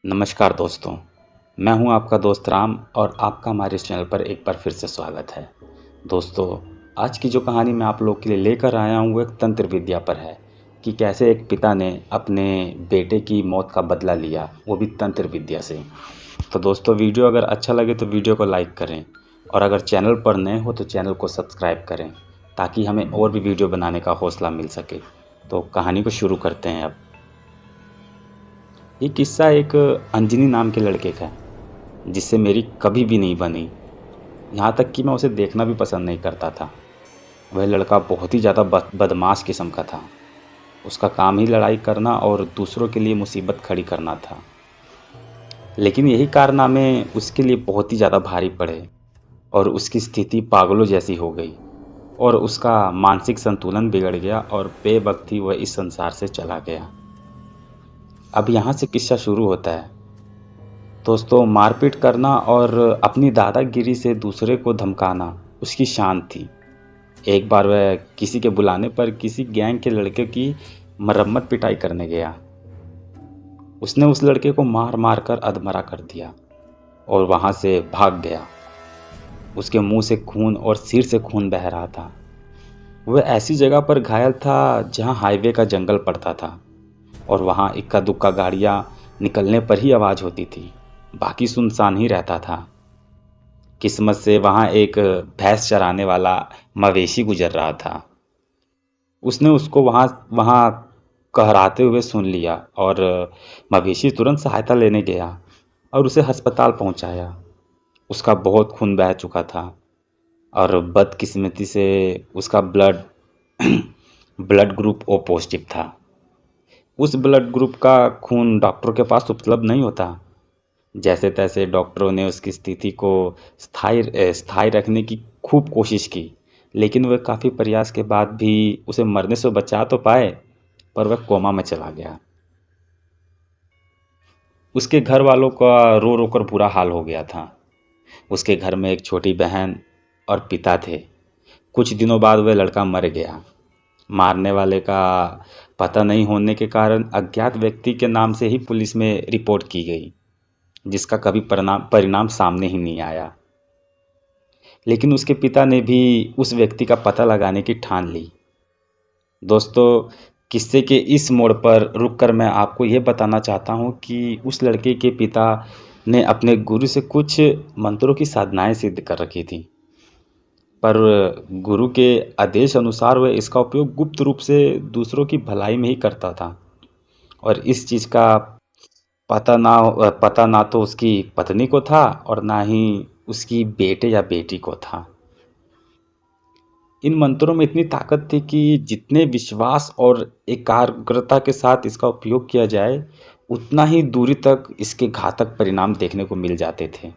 नमस्कार दोस्तों, मैं हूं आपका दोस्त राम और आपका हमारे इस चैनल पर एक बार फिर से स्वागत है। दोस्तों, आज की जो कहानी मैं आप लोग के लिए लेकर आया हूं वो एक तंत्र विद्या पर है कि कैसे एक पिता ने अपने बेटे की मौत का बदला लिया, वो भी तंत्र विद्या से। तो दोस्तों, वीडियो अगर अच्छा लगे तो वीडियो को लाइक करें और अगर चैनल पर नए हो तो चैनल को सब्सक्राइब करें ताकि हमें और भी वीडियो बनाने का हौसला मिल सके। तो कहानी को शुरू करते हैं अब। ये किस्सा एक अंजनी नाम के लड़के का है जिससे मेरी कभी भी नहीं बनी। यहाँ तक कि मैं उसे देखना भी पसंद नहीं करता था। वह लड़का बहुत ही ज़्यादा बदमाश किस्म का था। उसका काम ही लड़ाई करना और दूसरों के लिए मुसीबत खड़ी करना था। लेकिन यही कारनामे उसके लिए बहुत ही ज़्यादा भारी पड़े और उसकी स्थिति पागलों जैसी हो गई और उसका मानसिक संतुलन बिगड़ गया और बेवक्त ही वह इस संसार से चला गया। अब यहाँ से किस्सा शुरू होता है। दोस्तों, मारपीट करना और अपनी दादागिरी से दूसरे को धमकाना उसकी शान थी। एक बार वह किसी के बुलाने पर किसी गैंग के लड़के की मरम्मत पिटाई करने गया। उसने उस लड़के को मार मार कर अधमरा कर दिया और वहाँ से भाग गया। उसके मुंह से खून और सिर से खून बह रहा था। वह ऐसी जगह पर घायल था जहाँ हाईवे का जंगल पड़ता था और वहाँ इक्का दुक्का गाड़ियाँ निकलने पर ही आवाज़ होती थी, बाकी सुनसान ही रहता था। किस्मत से वहाँ एक भैंस चराने वाला मवेशी गुजर रहा था। उसने उसको वहाँ वहाँ कहराते हुए सुन लिया और मवेशी तुरंत सहायता लेने गया और उसे अस्पताल पहुँचाया। उसका बहुत खून बह चुका था और बदकिस्मती से उसका blood blood group O positive था। उस ब्लड ग्रुप का खून डॉक्टर के पास उपलब्ध नहीं होता। जैसे तैसे डॉक्टरों ने उसकी स्थिति को स्थायी रखने की खूब कोशिश की, लेकिन वह काफ़ी प्रयास के बाद भी उसे मरने से बचा तो पाए, पर वह कोमा में चला गया। उसके घर वालों का रो रो कर बुरा हाल हो गया था। उसके घर में एक छोटी बहन और पिता थे। कुछ दिनों बाद वह लड़का मर गया। मारने वाले का पता नहीं होने के कारण अज्ञात व्यक्ति के नाम से ही पुलिस में रिपोर्ट की गई, जिसका कभी परिणाम सामने ही नहीं आया। लेकिन उसके पिता ने भी उस व्यक्ति का पता लगाने की ठान ली। दोस्तों, किस्से के इस मोड़ पर रुककर मैं आपको यह बताना चाहता हूँ कि उस लड़के के पिता ने अपने गुरु से कुछ मंत्रों की साधनाएं सिद्ध कर रखी थी, पर गुरु के आदेश अनुसार वह इसका उपयोग गुप्त रूप से दूसरों की भलाई में ही करता था और इस चीज़ का पता ना तो उसकी पत्नी को था और ना ही उसकी बेटे या बेटी को था। इन मंत्रों में इतनी ताकत थी कि जितने विश्वास और एकाग्रता के साथ इसका उपयोग किया जाए, उतना ही दूरी तक इसके घातक परिणाम देखने को मिल जाते थे।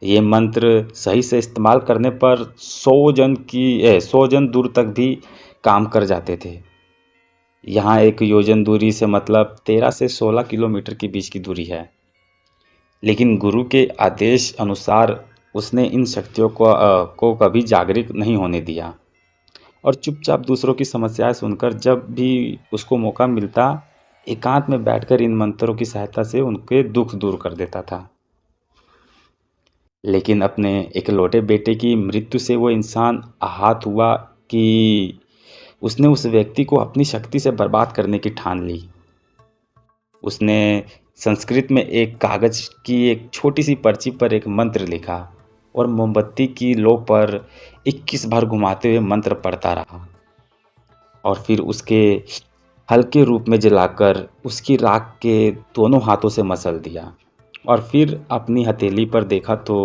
ये मंत्र सही से इस्तेमाल करने पर 100 जन दूर तक भी काम कर जाते थे। यहाँ एक योजन दूरी से मतलब 13 से 16 किलोमीटर के बीच की दूरी है। लेकिन गुरु के आदेश अनुसार उसने इन शक्तियों को कभी जागृत नहीं होने दिया और चुपचाप दूसरों की समस्याएं सुनकर जब भी उसको मौका मिलता, एकांत में बैठकर इन मंत्रों की सहायता से उनके दुख दूर कर देता था। लेकिन अपने इकलौते बेटे की मृत्यु से वो इंसान आहत हुआ कि उसने उस व्यक्ति को अपनी शक्ति से बर्बाद करने की ठान ली। उसने संस्कृत में एक कागज की एक छोटी सी पर्ची पर एक मंत्र लिखा और मोमबत्ती की लो पर 21 बार घुमाते हुए मंत्र पढ़ता रहा और फिर उसके हल्के रूप में जलाकर उसकी राख के दोनों हाथों से मसल दिया और फिर अपनी हथेली पर देखा तो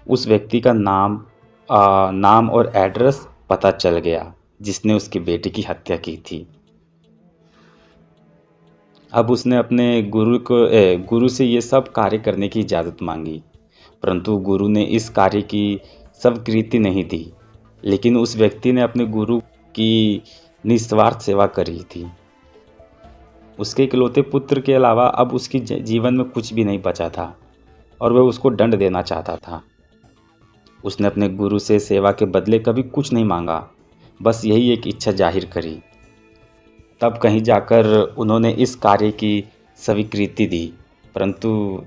उस व्यक्ति का नाम और एड्रेस पता चल गया जिसने उसकी बेटी की हत्या की थी। अब उसने अपने गुरु से ये सब कार्य करने की इजाज़त मांगी, परंतु गुरु ने इस कार्य की स्वीकृति नहीं दी। लेकिन उस व्यक्ति ने अपने गुरु की निस्वार्थ सेवा करी थी। उसके इकलौते पुत्र के अलावा अब उसकी जीवन में कुछ भी नहीं बचा था और वह उसको दंड देना चाहता था। उसने अपने गुरु से सेवा के बदले कभी कुछ नहीं मांगा, बस यही एक इच्छा जाहिर करी। तब कहीं जाकर उन्होंने इस कार्य की स्वीकृति दी परंतु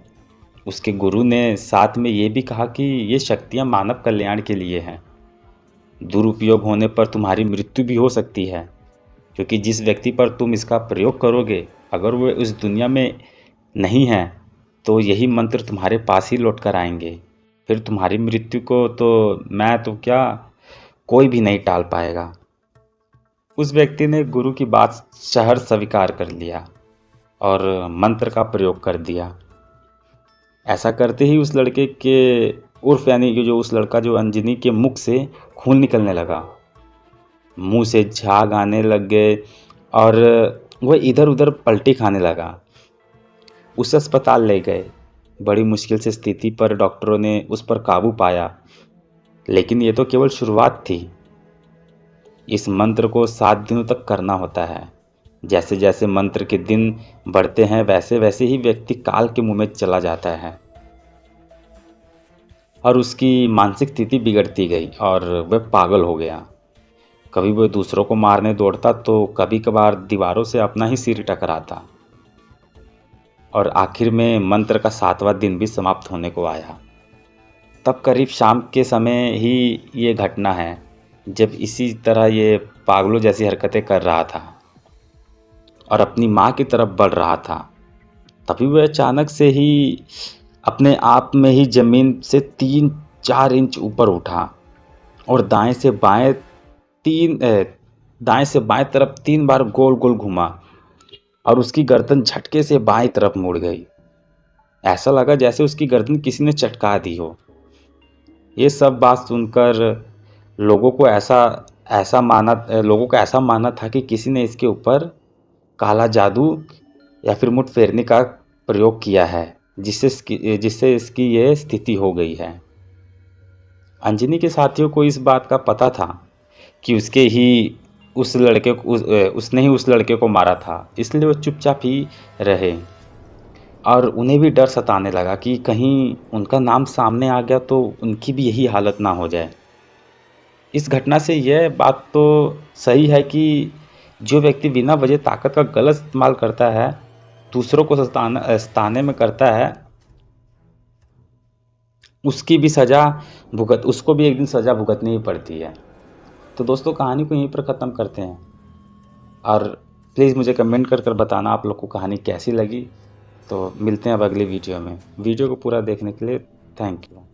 उसके गुरु ने साथ में ये भी कहा कि ये शक्तियाँ मानव कल्याण के लिए हैं। दुरुपयोग होने पर तुम्हारी मृत्यु भी हो सकती है, क्योंकि जिस व्यक्ति पर तुम इसका प्रयोग करोगे अगर वो इस दुनिया में नहीं है तो यही मंत्र तुम्हारे पास ही लौट कर आएंगे। फिर तुम्हारी मृत्यु को तो मैं तो क्या, कोई भी नहीं टाल पाएगा। उस व्यक्ति ने गुरु की बात सहर्ष स्वीकार कर लिया और मंत्र का प्रयोग कर दिया। ऐसा करते ही उस लड़के के उर्फ यानी कि जो उस लड़का जो अंजनी के मुख से खून निकलने लगा, मुंह से झाग आने लग गए और वह इधर उधर पलटी खाने लगा। उसे अस्पताल ले गए। बड़ी मुश्किल से स्थिति पर डॉक्टरों ने उस पर काबू पाया, लेकिन ये तो केवल शुरुआत थी। इस मंत्र को 7 दिनों तक करना होता है। जैसे जैसे मंत्र के दिन बढ़ते हैं वैसे वैसे ही व्यक्ति काल के मुंह में चला जाता है और उसकी मानसिक स्थिति बिगड़ती गई और वह पागल हो गया। कभी वह दूसरों को मारने दौड़ता तो कभी कभार दीवारों से अपना ही सिर टकराता और आखिर में मंत्र का 7वां दिन भी समाप्त होने को आया। तब करीब शाम के समय ही ये घटना है, जब इसी तरह ये पागलों जैसी हरकतें कर रहा था और अपनी माँ की तरफ बढ़ रहा था। तभी वह अचानक से ही अपने आप में ही ज़मीन से 3-4 इंच ऊपर उठा और दाएं से बाएं तरफ 3 बार गोल गोल घुमा और उसकी गर्दन झटके से बाएं तरफ मुड़ गई। ऐसा लगा जैसे उसकी गर्दन किसी ने चटका दी हो। ये सब बात सुनकर लोगों को ऐसा माना था कि किसी ने इसके ऊपर काला जादू या फिर मुठ फेरने का प्रयोग किया है, जिससे इसकी ये स्थिति हो गई है। अंजनी के साथियों को इस बात का पता था कि उसने ही उस लड़के को मारा था, इसलिए वो चुपचाप ही रहे और उन्हें भी डर सताने लगा कि कहीं उनका नाम सामने आ गया तो उनकी भी यही हालत ना हो जाए। इस घटना से यह बात तो सही है कि जो व्यक्ति बिना वजह ताकत का गलत इस्तेमाल करता है, दूसरों को सताने में करता है, उसको भी एक दिन सज़ा भुगतनी ही पड़ती है। तो दोस्तों, कहानी को यहीं पर ख़त्म करते हैं और प्लीज़ मुझे कमेंट कर बताना आप लोग को कहानी कैसी लगी। तो मिलते हैं अब अगली वीडियो में। वीडियो को पूरा देखने के लिए थैंक यू।